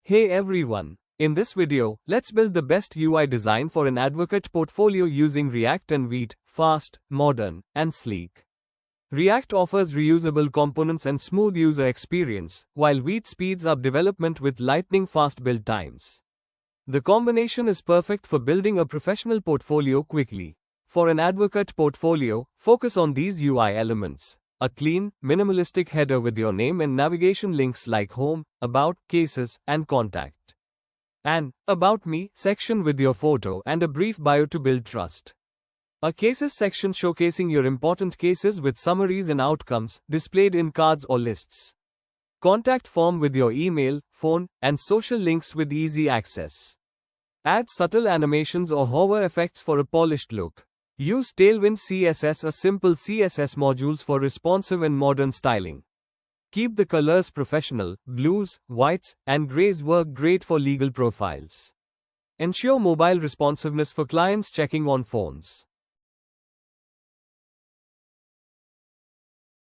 Hey everyone! In this video, let's build the best UI design for an advocate portfolio using React and Vite, fast, modern, and sleek. React offers reusable components and smooth user experience, while Vite speeds up development with lightning-fast build times. The combination is perfect for building a professional portfolio quickly. For an advocate portfolio, focus on these UI elements. A clean, minimalistic header with your name and navigation links like Home, About, Cases, and Contact. An About Me section with your photo and a brief bio to build trust. A Cases section showcasing your important cases with summaries and outcomes displayed in cards or lists. Contact form with your email, phone, and social links with easy access. Add subtle animations or hover effects for a polished look. Use Tailwind CSS, a simple CSS modules for responsive and modern styling. Keep the colors professional. Blues, whites, and grays work great for legal profiles. Ensure mobile responsiveness for clients checking on phones.